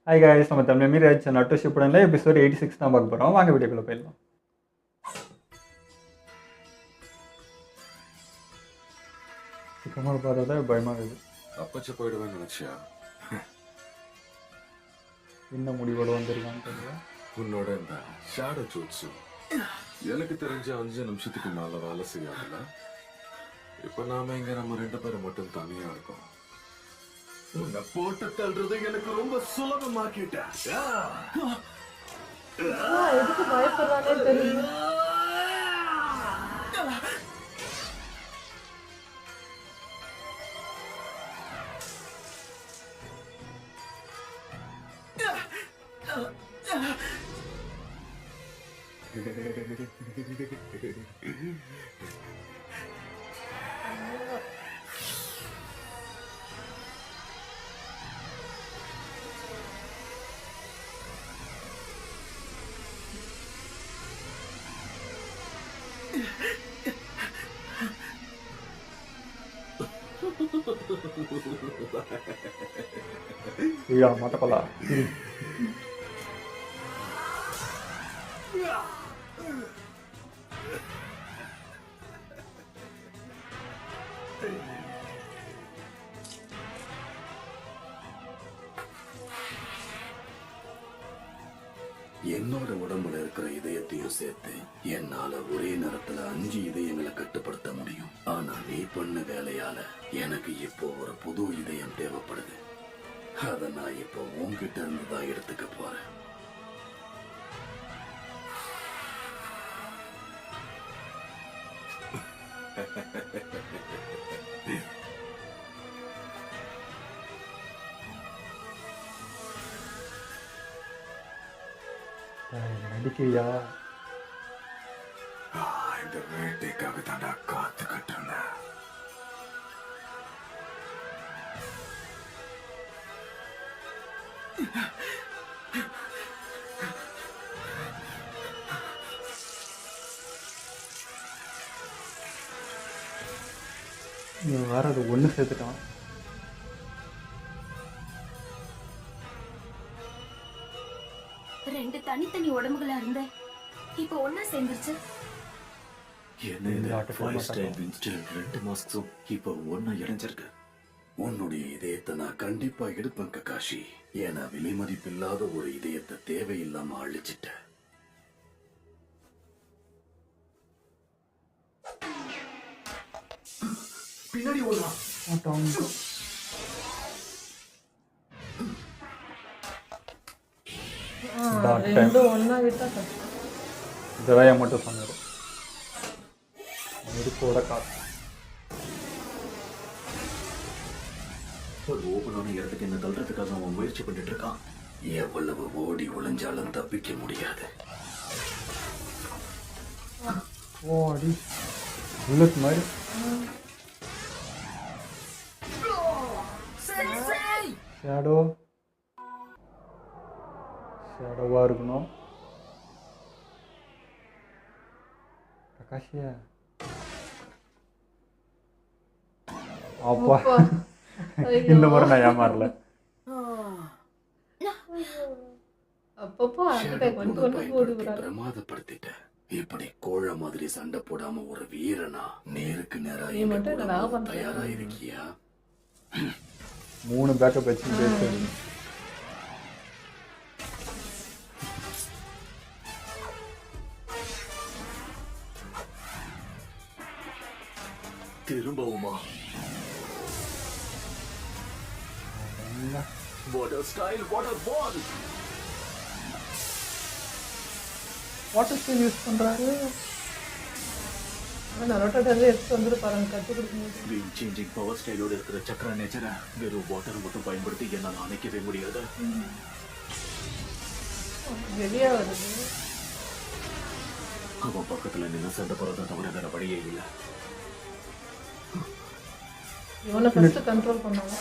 Hi guys, நம்ம தமிழ் மீராஜ் நட்டு ஷிப்புடனில் episode 86 தான் பார்க்க போகிறோம். வாங்க வீடியோக்குள்ளே போயிடலாம். சிக்கமாக பார்த்தா பயமாக இருக்குது. அப்பச்ச போயிடுவேன்னு நினச்சியா? என்ன முடிவோட வந்திருக்கான்னு தெரியல. உன்னோட இந்த ஷாடோ ஜோட்ஸு எனக்கு தெரிஞ்ச 5 நிமிஷத்துக்கு மேலே வேலை செய்யாதுல்ல. இப்போ நாம இங்கே நம்ம 2 பேரும் மட்டும் தனியாக இருக்கோம். உன்னை போட்டு தள்ளுறது எனக்கு ரொம்ப சுலபமாக்கிட்டேன். எதுக்கு பயப்படுறானே தெரியல. ஐயா மாட்டப்பலா என்னோட உடம்புல இருக்கிற இதயத்தையும் சேர்த்து என்னால ஒரே நேரத்துல 5 இதயங்களை கட்டுப்படுத்த முடியும். ஆனா நீ பண்ண வேலையால எனக்கு இப்போ ஒரு புது இதயம் தேவைப்படுது. அத நான் இப்போ உன்கிட்ட இருந்து தான் எடுத்துக்க போறேன். நடிக்கிறியா? இந்த வேட்டைக்காக தாண்டா காத்துக்கிட்டு இருந்தேன். நீ வேற அது ஒன்று சேர்த்துட்டான். ரெண்டு தனித்தனி உடம்புகளா இருந்த இப்ப ஒன்னா சேர்ந்துருச்சு. இப்ப ஒன்னா இணைஞ்சிருக்கு. உன்னுடைய இதயத்தை நான் கண்டிப்பா எடுப்பேன் ககாஷி. ஏன்னா விலைமதிப்பில்லாத ஒரு இதயத்தை தேவையில்லாம அழிச்சிட்ட. பின்னாடி ஓடலாம். ரெண்டும் ஒன்னா விட்டா கஷ்டம். இதெல்லாம் மட்டும் சொன்னார். நெருப்போட காசு ஒரு ஓபனான இடத்துக்கு என்ன தள்ளுறதுக்காக அவன் முயற்சி பண்ணிட்டு இருக்கான். எவ்வளவு ஓடி ஒளிஞ்சாலும் தப்பிக்க முடியாது. ஓடி புல்லட் மாதிரி. ஷேடோ ஷேடோவாக இருக்கணும். ககாஷியா அப்பா, இந்த முறை நான் ஏமாறல. அப்பப்போ பிரமாதப்படுத்திட்ட. இப்படி கோழ மாதிரி சண்டை போடாம ஒரு வீரனா நேருக்கு நேரா தயாரா இருக்கியா? 3 பேக்கப் வச்சு பேசுறது. திரும்பவுமா? வாட்டர் ஸ்டைல் வாட்டர் பால். வாட்டர் ஸ்டைல் யூஸ் பண்றாரு. நரோட்டோட எடுத்து வந்து பாருங்க, கற்றுக் கொடுக்கும்போது கேம் சேஞ்சிங் பவர் ஸ்டைலோட இருக்கிற சக்கர நேச்சரை வெறும் வாட்டர் மட்டும் பயன்படுத்தி என்னால் அணைக்கவே முடியாது. வெளியா வருது. அவன் பக்கத்துல நின்று சண்டை போறதை தவிர வேற வழியே இல்லை. இவனை ஃபர்ஸ்ட் கண்ட்ரோல் பண்ணாங்க.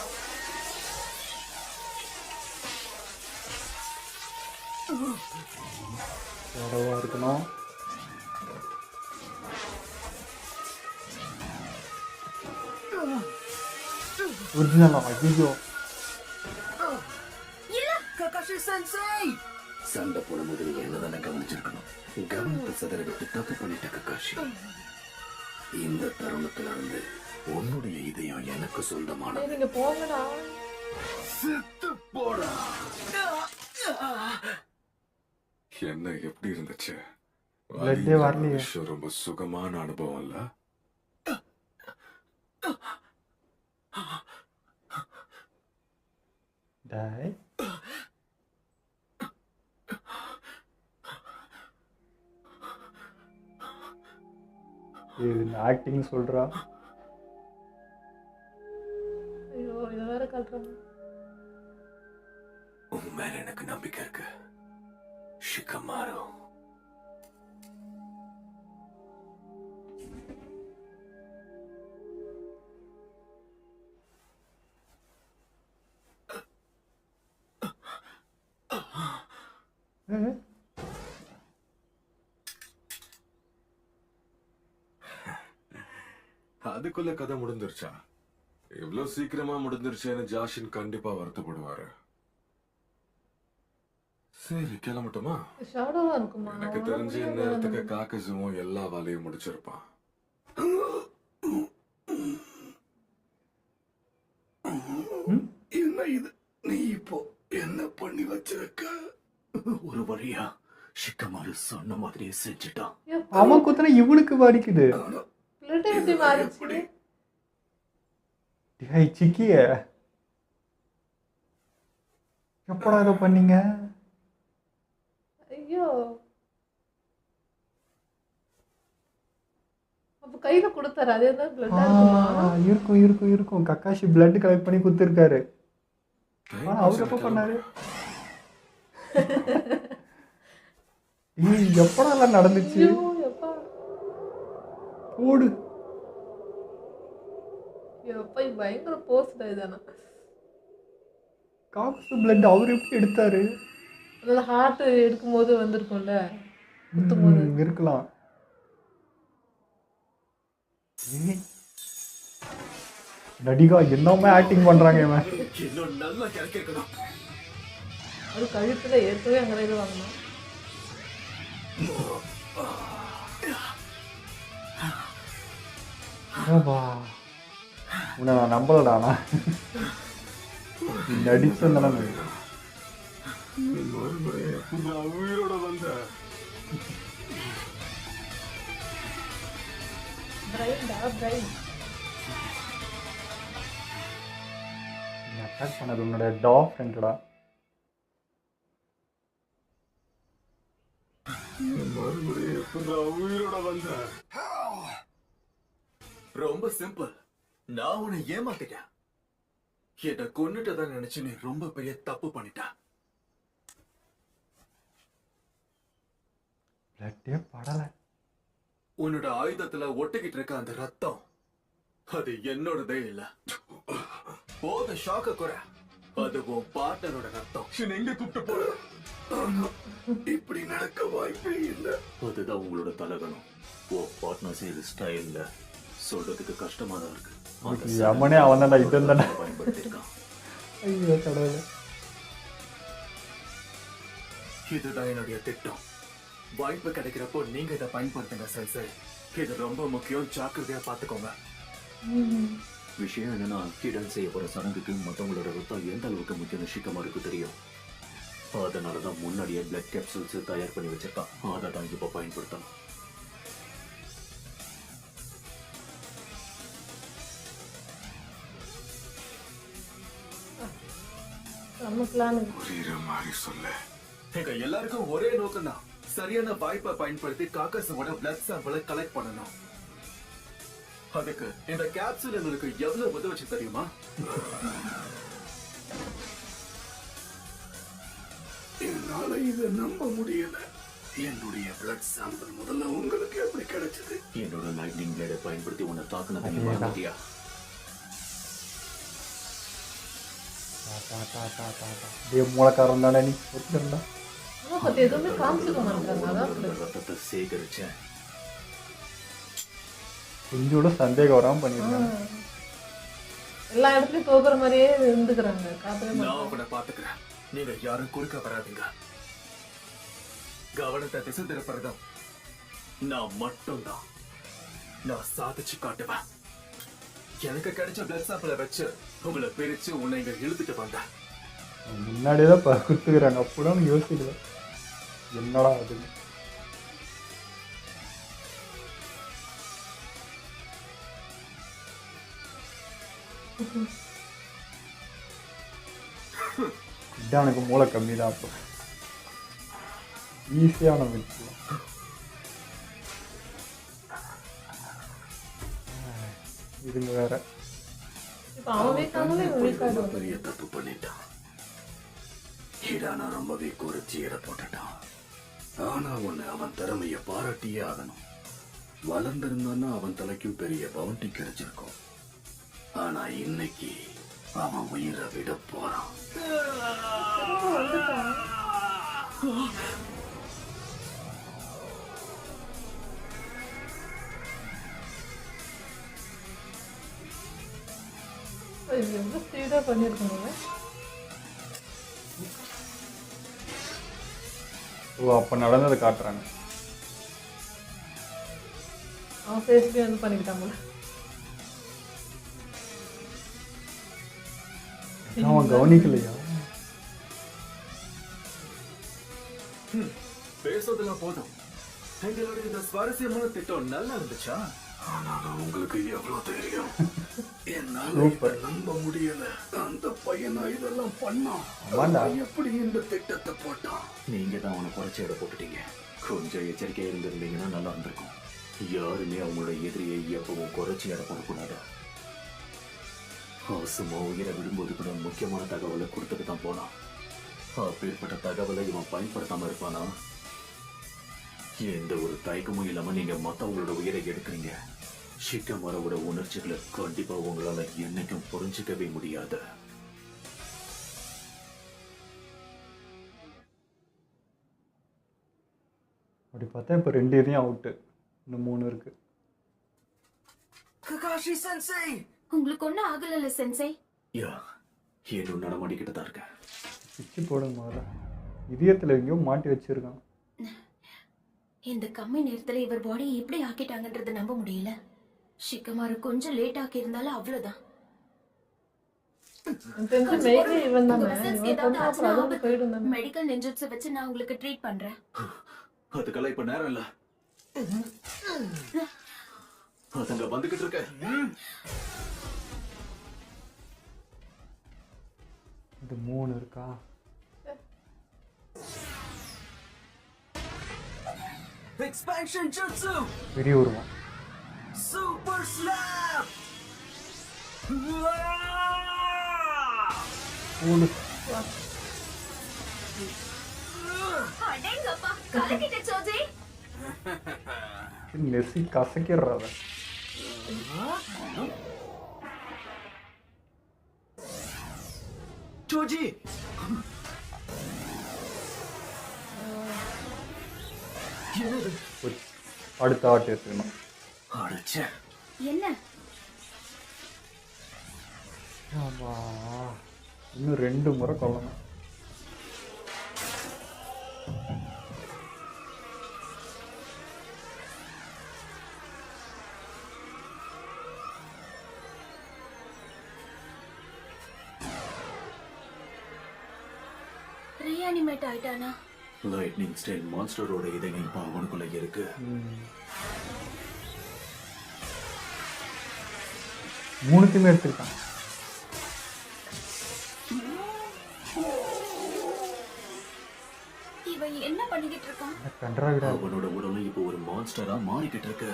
ஷேடோவாக இருக்கணும். ஒரிஜினலா? ஐயோ இல்ல, ககாஷி சண்டை போன முதல்ல என்னதானே கவனிச்சிருக்கணும். கவனத்தை சிதற விட்டு தப்பு பண்ணிட்ட கக்காஷி. இந்த தருணத்துல இருந்து உன்னுடைய இதயம் எனக்கு சொந்தமானது. நீங்க போங்கடா. செத்து போடா. என்ன எப்படி இருந்துச்சு? பிளட்டே வரலையே. விஷயம் ரொம்ப சுகமான அனுபவம் இல்ல? டாய் இது ஆக்டிங் சொல்றா. ஐயோ இதை வேற காட்டுறாங்க. உன் மேல எனக்கு நம்பிக்கை இருக்கு ஷிகமாரு. அதுக்குள்ள கதை முடிஞ்சிருச்சா? இவ்வளவு சீக்கிரமா முடிஞ்சிருச்சேன்னு ஜாஷின் கண்டிப்பா வருத்தப்படுவாரு. சரி கிளம்பட்டுமா? ஷாடோவா இருக்குமா? எனக்கு தெரிஞ்சு இந்நேரத்துக்கு காக்கசுவும் எல்லா வேலையும் முடிச்சிருப்பான். என்ன இது? நீ இப்போ என்ன பண்ணி வச்சிருக்க? ஒரு வழியா ஷிகமாரு சொன்ன மாதிரியே செஞ்சுட்டான். அவன் குத்துனா இவனுக்கு வலிக்குது. பிளட் எப்படி மாறிச்சு? டேய் சிக்கிய எப்படா இதை பண்ணீங்க? ஐயோ அப்ப கையில கொடுத்தாரு. அதே தான் பிளட்டா இருக்குமா? இருக்கும் இருக்கும் இருக்கும். கக்காஷி பிளட் கலெக்ட் பண்ணி குத்துருக்காரு. ஆனா அவர் எப்ப பண்ணாரு? எப்படா எல்லாம் நடந்துச்சு? ஐயோ எப்பா ஓடு. எப்பா பயங்கர போஸ்ட் இதானா. காக்ஸ் பிளட் அவர் எப்படி எடுத்தாரு? அதனால ஹார்ட் எடுக்கும்போது வந்திருக்கும்ல, குத்தும்போது. இருக்கலாம். நடிகா என்னமே ஆக்டிங் பண்றாங்க இவன். இன்னும் நல்லா கிடைக்கணும். அது கழுத்துல ஏற்கனவே அங்கே இது வாங்கணும். உன்னை நான் நம்பலடானா. நடிச்சேன் தானே. உயிரோட வந்த பிரைன்டா பிரைன். அட்டாக் பண்ணது உன்னோட டாக் ஃப்ரெண்டடா. உயிரோட வந்த ரொம்ப சிம்பிள். நான் உன்னை ஏமாத்திட்டேன். என்ன கொன்னுட்டதான் நினைச்சு நீ ரொம்ப பெரிய தப்பு பண்ணிட்ட. பிளட்டே படல. உன்னோட ஆயுதத்துல ஒட்டிக்கிட்டு இருக்க அந்த ரத்தம் அது என்னோடதே இல்ல. போத ஷாக்க குறை. அது உன் பார்ட்னரோட ரத்தம். எங்க கூப்பிட்டு போற? இப்படி நடக்க வாய்ப்பே இல்ல. அதுதான் உங்களோட தலகணம். ஓ பார்ட்னர் செய்யற ஸ்டைல்ல சொல்றதுக்கு கஷ்டமா தான் இருக்கு. யமனே அவன் தான்டா இது தானே பயன்படுத்திருக்கான். ஐயோ கடவுளே. இதுதான் என்னுடைய திட்டம். வாய்ப்பு கிடைக்கிறப்போ நீங்க இதை பயன்படுத்துங்க சென்சை. இது ரொம்ப முக்கியம். ஜாக்கிரதையா பாத்துக்கோங்க. விஷயம் என்னன்னா ஹிடன் செய்ய போற சடங்குக்கு மத்தவங்களோட ரத்தம் எந்த அளவுக்கு முக்கியம் ஷிகமாருக்கு தெரியும். அதனாலதான் முன்னாடியே பிளட் கேப்சூல்ஸ் தயார் பண்ணி வச்சிருக்கான். அதை தான் இப்ப பயன்படுத்தணும். புரியுற மாதிரி சொல்ல. எங்க எல்லாருக்கும் ஒரே நோக்கம் தான். சரியான வாய்ப்பை பயன்படுத்தி காக்கஸோட பிளட் சாம்பிளை கலெக்ட் பண்ணணும். அதுக்கு இந்த கேப்சூல் எங்களுக்கு எவ்வளவு உதவுச்சு தெரியுமா? என்னால இதை நம்ப முடியல. என்னுடைய பிளட் சாம்பிள் முதல்ல உங்களுக்கு எப்படி கிடைச்சது? என்னோட லைட்னிங் பிளேடை பயன்படுத்தி உன்னை தாக்குனதை மறந்துட்டியா? மூலக்காரன் தானே நீ ஒத்துக்கிறா. எதுவுமே காமிச்சுக்க மாட்டாங்க. அதான் ரத்தத்தை சேகரிச்சேன். கொஞ்சோட சந்தேகம் வராம பண்ணிருக்காங்க. எல்லா இடத்துலயும் தோக்குற மாதிரியே இருந்துக்கிறாங்க. காப்பவே நான் அவனை பாத்துக்கிறேன். நீங்க யாரும் குறுக்க வராதீங்க. கவனத்தை திசை திருப்புறதும் நான் மட்டும்தான். நான் சாதிச்சு காட்டுவேன். எனக்கு கிடைச்ச பிளட் சாம்பிளை வச்சு உங்களை பிரிச்சு உன்னை இங்க இழுத்துட்டு வந்தேன். முன்னாடியே தான் குத்துக்கிறாங்க, அப்பதான் யோசிக்கல என்னடா அது. இதான் எனக்கு மூளை கம்மி தான். அப்போ ஈஸியான மிச்சு. இதுங்க வேற. இப்ப அவன் வீக்கானாலும் இவன் வீக்காடு ரொம்ப பெரிய தப்பு பண்ணிட்டான். நான் ரொம்பவே குறைச்சி இட போட்டுட்டான். ஆனா ஒண்ணு, அவன் திறமைய பாராட்டியே ஆகணும். வளர்ந்திருந்தான்னா அவன் தலைக்கும் பெரிய பவுண்டி கிடைச்சிருக்கும். ஆனா இன்னைக்கு அவன் உயிரை விட போறான். இது எவ்வளோ ஸ்பீடா பண்ணியிருக்கணுங்க. ஓ, அப்போ நடந்ததை காட்டுறாங்க. அவன் ஃபேஸ்லேயே வந்து பண்ணிக்கிட்டாங்களா. அவன் கவனிக்கலையா? பேசுறதெல்லாம் போதும். எங்களோட இந்த சுவாரஸ்யமான திட்டம் நல்லா இருந்துச்சா? ஆனா உங்களுக்கு எவ்வளவு தெரியும்? என்னால இதை நம்ப முடியல. அந்த பையனா இதெல்லாம் பண்ணான். அவன் எப்படி இந்த திட்டத்தை போட்டான்? நீங்க தான் அவனை குறைச்சி இட போட்டுட்டீங்க. கொஞ்சம் எச்சரிக்கையா இருந்திருந்தீங்கன்னா நல்லா இருந்திருக்கும். யாருமே அவங்களோட எதிரியை எப்பவும் குறைச்சி இட போடக்கூடாது. சும்மா உயிரை விடும்போது கூட முக்கியமான தகவலை கொடுத்துட்டு தான் போனான். அப்பேற்பட்ட தகவலை இவன் பயன்படுத்தாம இருப்பானா? எந்த ஒரு தயக்கமும் இல்லாம நீங்க மத்தவங்களோட உயிரை எடுக்கிறீங்க. ஷிகமாரோட உணர்ச்சிகளை கண்டிப்பா உங்களால என்னைக்கும் புரிஞ்சுக்கவே முடியாது. அப்படி பார்த்தா இப்போ 2 இதையும் அவுட்டு, இன்னும் 3 இருக்கு. ககாஷி சென்சை, உங்களுக்கு ஒன்னும் ஆகல சென்சை. இன்னும் நடமாடிக்கிட்டு தான் இருக்கேன். பிச்சு போடுங்க முதல்ல. இதயத்தில் எங்கேயோ மாட்டி வச்சிருக்கான். இந்த கம்மி நேரத்துல இவர் பாடியை எப்படி ஆக்கிட்டாங்கன்றத நம்ப முடியல. ஷிகமாரு கொஞ்சம் லேட் ஆக்கி இருந்தாலும் அவ்வளவுதான். மெடிக்கல் நெஞ்சட்ஸ் வச்சு நான் உங்களுக்கு ட்ரீட் பண்றேன். அதுக்கெல்லாம் இப்ப நேரம் இல்ல. அதுங்க வந்துகிட்டு இருக்க. இது 3 இருக்கா? எக்ஸ்பான்ஷன் ஜுட்சு, பெரிய உருவம். Super slab. அடேங்கப்பா, கலக்கிட்ட சோஜி. நெசி கசக்கிடுறாத. சோஜி, அடுத்த ஆட்டு எடுத்துக்கணும். என்ன ஆமா, இன்னும் 2 முறை கொல்லணும். ரீஅனிமேட் ஆயிட்டானா? லைட்னிங் ஸ்டைல் மான்ஸ்டரோட இதயம் இப்ப அவனுக்குள்ள இருக்கு. 3த்தையுமே எடுத்திருக்கான். இவன் என்ன பண்ணிக்கிட்டு இருக்கான்? கன்றாவிடா. அவனோட உடம்பு இப்போ ஒரு மான்ஸ்டரா மாறிக்கிட்டு இருக்கு.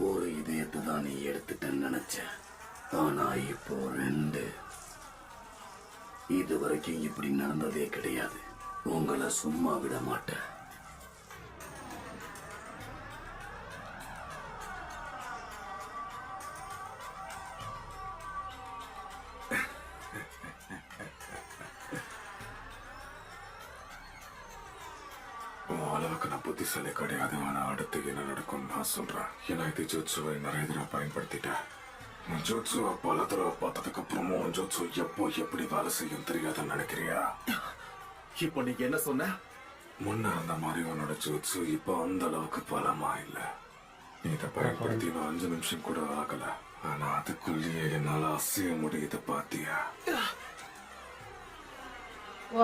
ஒரு இதயத்தை தான் நீ எடுத்துட்டேன்னு நினைச்ச, ஆனா இப்போ 2. இது வரைக்கும் இப்படி நடந்ததே கிடையாது. உங்களை சும்மா விட மாட்டேன். அளவுக்கு நான் புத்திசாலி கிடையாது. ஆனா அடுத்து என்ன நடக்கும் நான் சொல்றேன். ஏன்னா இது ஜுட்சுவை நிறைய தடவை பயன்படுத்திட்டேன். ஜோட்சு பல தடவை பார்த்ததுக்கு அப்புறமும் ஜோட்சு எப்போ எப்படி வேலை செய்யும் தெரியாதுன்னு நினைக்கிறியா? இப்போ நீங்க என்ன சொன்ன? முன்ன இருந்த மாதிரி உன்னோட ஜோட்சு இப்போ அந்த அளவுக்கு பலமா இல்ல. நீ இதை பயன்படுத்தி 5 நிமிஷம் கூட ஆகல. ஆனா அதுக்குள்ளேயே என்னால அசைய முடியுது பாத்தியா?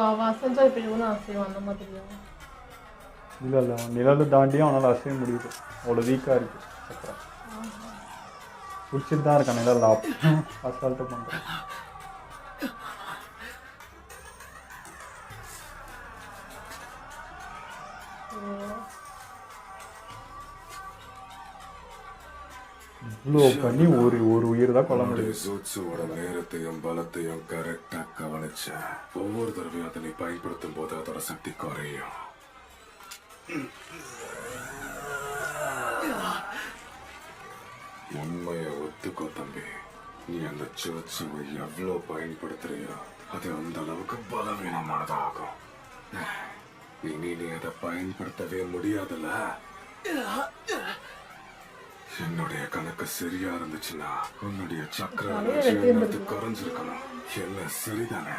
அவன் அசைஞ்சா இப்போ இவனும் அசையும் அந்த மாதிரியா? இல்லை இல்லை, அவன் நிழலை தாண்டியும் அவனால் அசைய முடியுது. அவ்வளோ வீக்காக இருக்குது சக்கரை. பிடிச்சிட்டு தான் இருக்கான் நிழல் அசால்ட்டு பண்ணுறான். இவ்வளோ பண்ணி ஒரு உயிர் தான் கொல்ல முடியும். ஜோட்சுவோட நேரத்தையும் பலத்தையும் கரெக்டா கவனிச்ச. ஒவ்வொரு தடவையும் அதை நீ பயன்படுத்தும் போது அதோட சக்தி குறையும். உண்மையை ஒத்துக்கோ தம்பி. நீ அந்த ஜோட்சுவை எவ்வளோ பயன்படுத்துறியோ அது அந்த அளவுக்கு பலவீனமானதாகும். இனி நீ அதை பயன்படுத்தவே முடியாதுல்ல. என்னுடைய கணக்கு சரியா இருந்துச்சுன்னா உன்னுடைய சக்கர எனர்ஜி குறைஞ்சிருக்கணும். என்ன சரிதானே?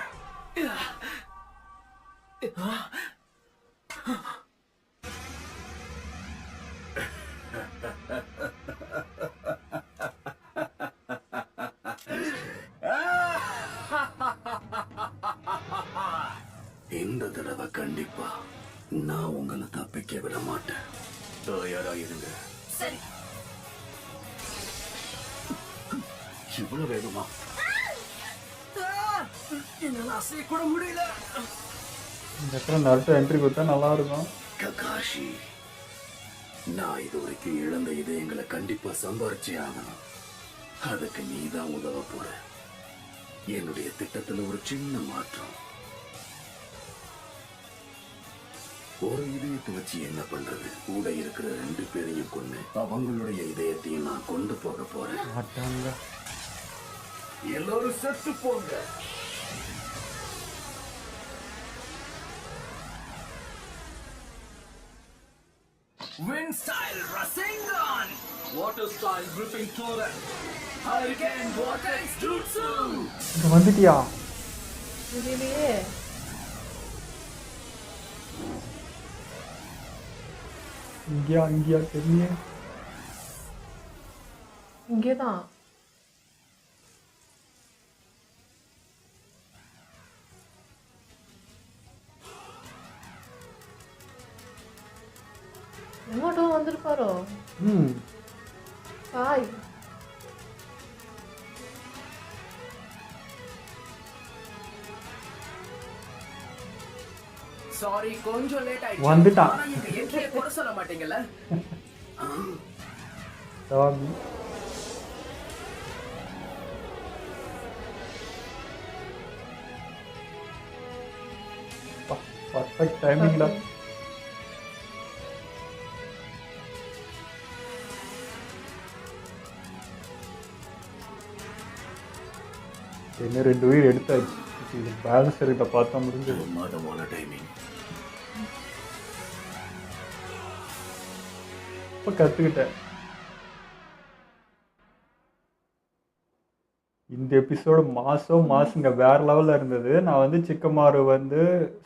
இந்த தடவை கண்டிப்பா நான் உங்களை தப்பிக்க விட மாட்டேன். தயாரா இருங்க. சரி. இவ்வளவு வேணுமா? என்னால அசைய கூட முடியல. இந்த இடத்துல நருட்டோ என்ட்ரி கொடுத்தா நல்லா இருக்கும். ககாஷி, நான் இது வரைக்கும் இழந்த இதயங்களை கண்டிப்பா சம்பாரிச்சே ஆகணும். அதுக்கு நீதான் உதவ போற. என்னுடைய திட்டத்துல ஒரு சின்ன மாற்றம். ஒரு இதயத்தை வச்சு என்ன பண்றது? கூட இருக்கிற 2 பேரையும் கொண்டு அவங்களுடைய இதயத்தையும் நான் கொண்டு போக போறேன். மாட்டாங்க. எல்லாரும் செத்து போங்க. Wind style Rasengan, water style gripping torrent, hurricane vortex jutsu. இங்கே வந்துட்டியா? இதுலயே இங்கேயா தெரியல. இங்கேதான். எமோட்டோ வந்திருப்பாரோ? சாய் சாரி, கொஞ்சம் லேட் ஆயிடுச்சு. வந்துட்டான். ஆனா நீங்க என்ட்ரியை குறை சொல்ல மாட்டீங்கல்ல? சாமி. பர்ஃபெக்ட் டைமிங்டா. என்ன 2 உயிர் எடுத்தாச்சு. இது பேலன்சர் கிட்ட பார்த்தா முடிஞ்சது. பிரமாதமான டைமிங். இப்போ கற்றுக்கிட்டேன். இந்த எபிசோடு மாசுங்க வேற லெவலில் இருந்தது. நான் வந்து சிக்கமாரு வந்து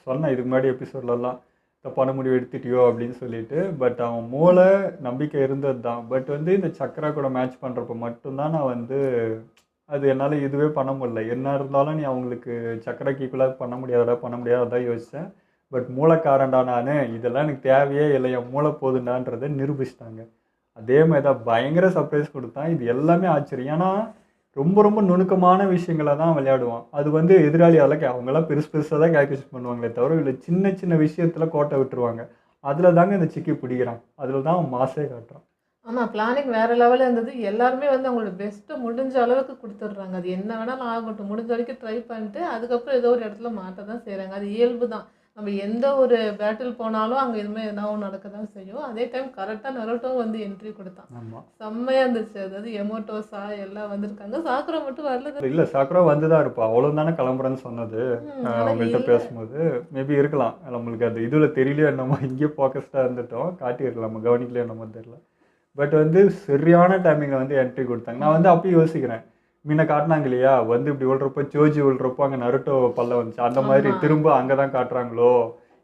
சொன்னேன் இதுக்கு முன்னாடி எபிசோட்லலாம் தப்பான முடிவு எடுத்துட்டியோ அப்படின்னு சொல்லிட்டு. பட் அவன் மூளை நம்பிக்கை இருந்தது தான். பட் வந்து இந்த சக்கரா கூட மேட்ச் பண்ணுறப்ப மட்டும்தான் நான் வந்து அது என்னால் இதுவே பண்ண முடியல. என்ன இருந்தாலும் நீ அவங்களுக்கு சக்கரைக்கு ஈக்குவலாக பண்ண முடியாததான் யோசித்தேன். பட் மூளைக்காரன்டா நான், இதெல்லாம் எனக்கு தேவையே இல்லை, என் மூளை போதுண்டான்றதை நிரூபிச்சிட்டாங்க. அதே மாதிரி தான் பயங்கர சர்ப்ரைஸ் கொடுத்தான். இது எல்லாமே ஆச்சரியம். ஏன்னா ரொம்ப நுணுக்கமான விஷயங்களை தான் விளையாடுவான். அது வந்து எதிராளியால் அவங்களாம் பெருசாக தான் கேல்குலேஷன் பண்ணுவாங்களே தவிர இல்லை சின்ன விஷயத்தில் கோட்டை விட்டுருவாங்க. அதில் தாங்க இந்த சிக்கி பிடிக்கிறான். அதில் தான் அவன் மாசே காட்டுறான். ஆமாம், பிளானிங் வேறு லெவலில் இருந்தது. எல்லாருமே வந்து அவங்களோட பெஸ்ட்டை முடிஞ்ச அளவுக்கு கொடுத்துட்றாங்க. அது என்ன வேணாலும் ஆகட்டும், முடிஞ்ச வரைக்கும் ட்ரை பண்ணிட்டு அதுக்கப்புறம் ஏதோ ஒரு இடத்துல மாட்ட தான் செய்கிறாங்க. அது இயல்பு தான். நம்ம எந்த ஒரு பேட்டில் போனாலும் அங்கே எதுவுமே எதாவது நடக்க தான் செய்யும். அதே டைம் கரெக்டாக நருட்டோ வந்து என்ட்ரி கொடுத்தான். ஆமாம், செம்மையாக இருந்துச்சு. அதாவது எமோட்டோ சாய் எல்லாம் வந்திருக்காங்க. சாக்குரா மட்டும் வரல. இல்லை சாக்குரா வந்து தான் இருப்பா. அவ்வளோ தானே கிளம்புறேன்னு சொன்னது அவங்கள்ட்ட பேசும்போது. மேபி இருக்கலாம், நம்மளுக்கு அது இதில் தெரியலையோ என்னமோ, இங்கேயே ஃபோக்கஸ்டாக இருந்துட்டோம், காட்டியிருக்கலாம், நம்ம கவனிக்கலையோ என்னமோ தெரியல. பட் வந்து சரியான டைமிங்கில் வந்து என்ட்ரி கொடுத்தாங்க. நான் வந்து அப்பயும் யோசிக்கிறேன், முன்ன காட்டினாங்க இல்லையா, வந்து இப்படி விழுறப்போ சோஜி விழுறப்போ அங்கே நருட்டோ பல்ல வந்துச்சு, அந்த மாதிரி ஆமா. திரும்ப அங்கே தான் காட்டுறாங்களோ,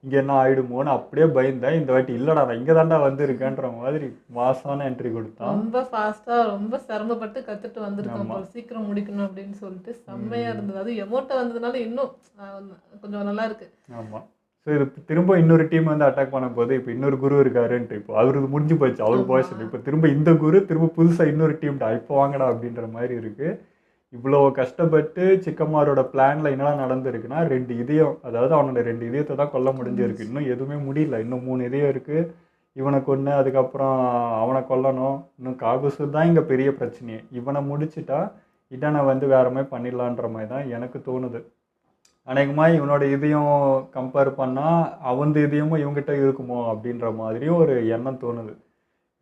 இங்கே என்ன ஆயிடுமோன்னு அப்படியே பயந்தேன். இந்த வாட்டி இல்லைடா நான் இங்கே தாண்டா வந்திருக்கேன்ற மாதிரி மாசான என்ட்ரி கொடுத்தான். ரொம்ப ஃபாஸ்டா ரொம்ப சிரமப்பட்டு கத்துட்டு வந்திருக்கான் ஆமா. போல, சீக்கிரம் முடிக்கணும் அப்படின்னு சொல்லிட்டு செம்மையா இருந்தது. அது எமோட்டா வந்ததுனால இன்னும் கொஞ்சம் நல்லா இருக்கு. ஆமாம். ஸோ இது திரும்ப இன்னொரு டீம் வந்து அட்டாக் பண்ணும்போது இப்போ இன்னொரு குரு இருக்காருன்ட்டு இப்போ அவருக்கு முடிஞ்சு போச்சு, அவர் ஆமா. போர்ஷன். இப்போ திரும்ப இந்த குரு திரும்ப புதுசாக இன்னொரு டீம்டா இப்போ வாங்கடா அப்படின்ற மாதிரி இருக்கு. இவ்வளோ கஷ்டப்பட்டு சிக்கம்மாரோட பிளான்ல என்னெல்லாம் நடந்திருக்குன்னா, 2 இதயம், அதாவது அவனோட 2 இதயத்தை தான் கொல்ல முடிஞ்சிருக்கு. இன்னும் எதுவுமே முடியல. இன்னும் 3 இதயம் இருக்கு. இவனை கொன்று அதுக்கப்புறம் அவனை கொல்லணும். இன்னும் காகுசு தான் இங்கே பெரிய பிரச்சனையே. இவனை முடிச்சுட்டா இடனை வந்து வேற மாதிரி பண்ணிடலான்ற மாதிரி தான் எனக்கு தோணுது. அநேகமாக இவனோட இதயம் கம்பேர் பண்ணால் அவன் இதயமும் இவங்ககிட்ட இருக்குமோ அப்படின்ற மாதிரியும் ஒரு எண்ணம் தோணுது.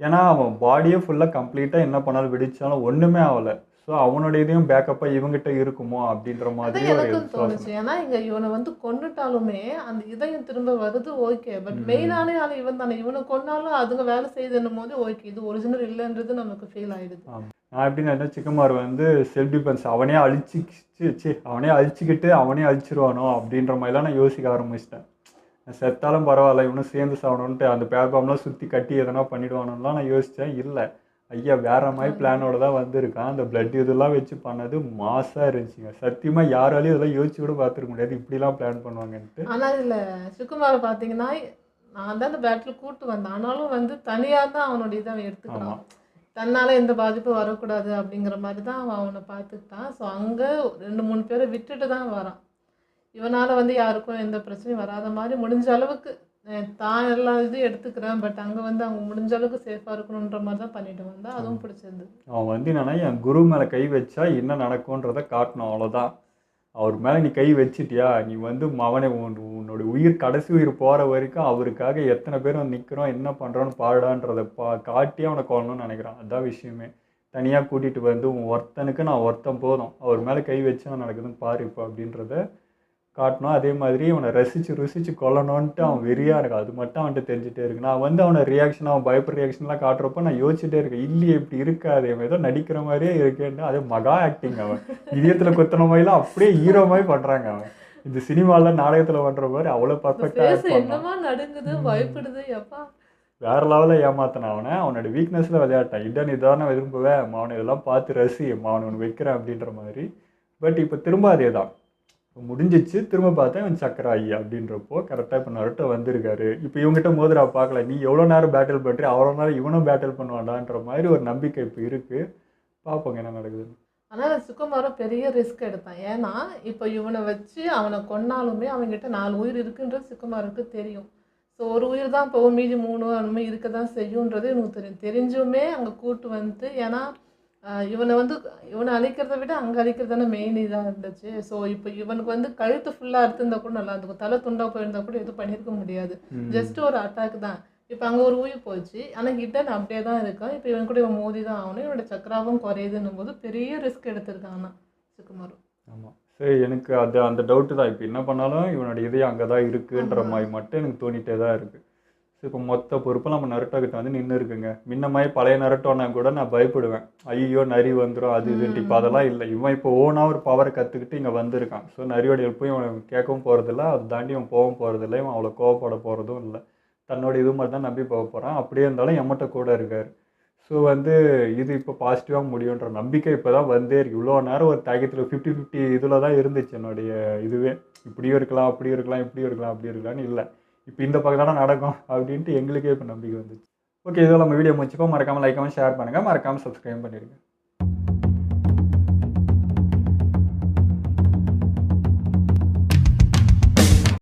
ஏன்னா அவன் பாடியே ஃபுல்லாக கம்ப்ளீட்டாக என்ன பண்ணாலும் வெடிச்சாலும் ஒன்றுமே ஆகலை. ஸோ அவனோட இதையும் பேக்கப்பாக இவங்ககிட்ட இருக்குமோ அப்படின்ற மாதிரி அதான் ஒரு எனக்கும் விசுவாசம். தோணுச்சு. ஏன்னா இங்க இவனை வந்து கொன்னுட்டாலுமே அந்த இதயம் திரும்ப வருது, ஓகே. பட் மெயினான ஆளு இவன் தானே. இவனை கொன்னாலும் அதுங்க வேலை செய்யுதுன்னும் போது ஓகே, இது ஒரிஜினல் இல்லைன்றது நமக்கு ஃபீல் ஆயிடுது. நான் எப்படின்னா சிக்கமார் வந்து செல்ஃப் டிஃபென்ஸ் அவனே அழிச்சிக்கிட்டு அவனே அழிச்சிருவானோ அப்படின்ற மாதிரிலாம் நான் யோசிக்க ஆரம்பிச்சிட்டேன். நான் செத்தாலும் பரவாயில்ல இவனும் சேர்ந்து சாகணுன்ட்டு அந்த பேர் பாம்லாம் சுற்றி கட்டி எதனா பண்ணிடுவானோலாம் நான் யோசித்தேன். இல்லை, ஐயா வேற மாதிரி பிளானோட தான் வந்திருக்கான். அந்த பிளட் இதெல்லாம் வச்சு பண்ணது மாசாக இருந்துச்சுங்க. சத்தியமாக யாராலையும் இதெல்லாம் யோசிச்சு கூட பார்த்துருக்க முடியாது இப்படிலாம் பிளான் பண்ணுவாங்கன்ட்டு. ஆனா இதுல சுகுமாரை பாத்தீங்கன்னா, நான் தான் அந்த பேட்டில் கூட்டு வந்தேன். ஆனாலும் வந்து தனியா தான் அவனோட இதை அவன் எடுத்துக்கிறான். ஆமாம். தன்னால எந்த பாதிப்பும் வரக்கூடாது அப்படிங்கிற மாதிரி தான் அவன் அவனை பார்த்துக்கிட்டான். ஸோ அங்கே 2-3 பேரை விட்டுட்டு தான் வரான். இவனால் வந்து யாருக்கும் எந்த பிரச்சனையும் வராத மாதிரி முடிஞ்ச அளவுக்கு தான் எல்லா இதுவும் எடுத்துக்கிறேன். பட் அங்கே வந்து அவங்க முடிஞ்ச அளவுக்கு சேஃபாக இருக்கணுன்ற மாதிரி தான் பண்ணிட்டு வந்தான். அதுவும் பிடிச்சிருந்தது. அவன் வந்து என்னன்னா என் குரு மேலே கை வச்சா என்ன நடக்கும்ன்றதை காட்டணும், அவ்வளோதான். அவர் மேலே நீ கை வச்சிட்டியா, நீ வந்து அவனை உன்னோட உயிர் கடைசி உயிர் போகிற வரைக்கும் அவருக்காக எத்தனை பேர் வந்து நிற்கிறோம் என்ன பண்ணுறோன்னு பாடான்றதை காட்டி அவனை கொள்ளணும்னு நினைக்கிறான். அதுதான் விஷயமே. தனியாக கூட்டிகிட்டு வந்து உன் ஒருத்தனுக்கு நான் ஒருத்தன் போதும், அவர் மேலே கை வச்சு அவன் நடக்குதுன்னு பாரு இப்போ அப்படின்றத காட்டணும். அதே மாதிரி அவனை ருசிச்சு கொல்லணுன்ட்டு அவன் வெறியாக இருக்கு. அது மட்டும் அவன்கிட்ட தெரிஞ்சுட்டே இருக்கு. நான் வந்து அவனை ரியாக்ஷன், அவன் பயப்படுற ரியாக்ஷன்லாம் காட்டுறப்போ நான் யோசிச்சுட்டே இருக்கேன், இல்லையே இப்படி இருக்காது, அவன் ஏதோ நடிக்கிற மாதிரியே இருக்கேன்னு. அதே மகா ஆக்டிங். அவன் இதயத்தில் குத்துன மாதிரிலாம் அப்படியே ஹீரோ மாதிரி பண்ணுறாங்க. அவன் இந்த சினிமாவில் நாடகத்தில் பண்ணுற மாதிரி அவ்வளோ பர்ஃபெக்டாக ஆக்ட் பண்ணான். என்னமா நடுங்குது, பயப்படுது, எப்பா வேறு லெவலில் ஏமாத்தினான் அவனை. அவனோட வீக்னஸில் விளையாட்டான். இதான் இதான விரும்புவேன், அவனை இதெல்லாம் பார்த்து ரசி, அவனை ஒன்று வைக்கிறேன் அப்படின்ற மாதிரி. பட் இப்போ திரும்ப அதே தான் முடிஞ்சிச்சு. திரும்ப பார்த்தேன் இவன் சக்கராயி அப்படின்றப்போ கரெக்டாக இப்போ நருட்டோ வந்திருக்காரு. இப்போ இவங்ககிட்ட மோதிரா பார்க்கல, நீ எவ்வளோ நேரம் பேட்டில் பண்ணுறி அவ்வளோ நேரம் இவனும் பேட்டில் பண்ணுவான்டான்ற மாதிரி ஒரு நம்பிக்கை இப்போ இருக்குது. பார்ப்போங்க என்ன நடக்குதுன்னு. ஆனால் சுகுமாரும் பெரிய ரிஸ்க் எடுத்தான். ஏன்னா இப்போ இவனை வச்சு அவனை கொன்னாலுமே அவங்ககிட்ட 4 உயிர் இருக்குன்றது சுகுமாருக்கு தெரியும். ஸோ ஒரு உயிர் தான் போகும், மீதி 3 அந்த மாதிரி இருக்க தான் செய்யுன்றது எனக்கு தெரியும். தெரிஞ்சுமே அங்கே கூட்டு வந்து, ஏன்னா இவனை அழிக்கிறத விட அங்கே அழிக்கிறது தானே மெயின் இதாக இருந்துச்சு. ஸோ இப்போ இவனுக்கு வந்து கழுத்து ஃபுல்லாக அறுத்துருந்தா கூட நல்லா இருக்கும், தலை துண்டாக போயிருந்தா கூட எதுவும் பண்ணியிருக்க முடியாது. ஜஸ்ட் ஒரு அட்டாக் தான். இப்போ அங்கே ஒரு உயிர் போச்சு, ஆனால் கிட்டன் அப்படியே தான் இருக்கான். இப்போ இவன் கூட இவன் மோதி தான் ஆகணும். இவனோட சக்கராவும் குறையுதுன்னும் போது பெரிய ரிஸ்க் எடுத்திருக்கான் ஆனால் சுகுமார். ஆமாம், சரி. எனக்கு அந்த டவுட்டு தான். இப்போ என்ன பண்ணாலும் இவனோட இதயம் அங்கே தான் இருக்குன்ற மாதிரி மட்டும் எனக்கு தோணிகிட்டே தான் இருக்குது. ஸோ இப்போ மொத்த பொறுப்பு நம்ம நருட்டோ கிட்ட வந்து நின்று இருக்குங்க. முன்ன மாதிரி பழைய நருட்டோன்னா கூட நான் பயப்படுவேன், ஐயோ நரி வந்துடும் அது இதுன்ட்டு. இப்போ அதெல்லாம் இல்லை. இவன் இப்போ ஓனாக ஒரு பவரை கற்றுக்கிட்டு இங்கே வந்திருக்கான். ஸோ நரியோட ஹெல்ப்பும் இவன் கேட்கவும் போகிறதில்ல, அதை தாண்டி இவன் போகவும் போகிறதில்ல, இவன் அவ்வளோ கோவப்பட போகிறதும் இல்லை. தன்னோட இது மாதிரி தான் நம்பி போக போகிறான். அப்படியே இருந்தாலும் எம்மட்ட கூட இருக்கார். ஸோ வந்து இது இப்போ பாசிட்டிவாக முடியுன்ற நம்பிக்கை இப்போ தான் வந்தே இருக்குது. இவ்வளோ நேரம் ஒரு தயக்கத்தில் 50-50 இதில் தான் இருந்துச்சு என்னுடைய இதுவே. இப்படியும் இருக்கலாம் அப்படியும் இருக்கலாம் இப்படியும் இருக்கலாம் அப்படி இருக்கலாம்னு இல்லை. இப்போ இந்த பக்கம் தானே நடக்கும் அப்படின்ட்டு எங்களுக்கே இப்போ நம்பிக்கை வந்துச்சு. ஓகே, இதெல்லாம் நம்ம வீடியோ முடிச்சுப்போம். மறக்காமல் லைக் ஷேர் பண்ணுங்கள், மறக்காமல் சப்ஸ்கிரைப் பண்ணிடுங்க.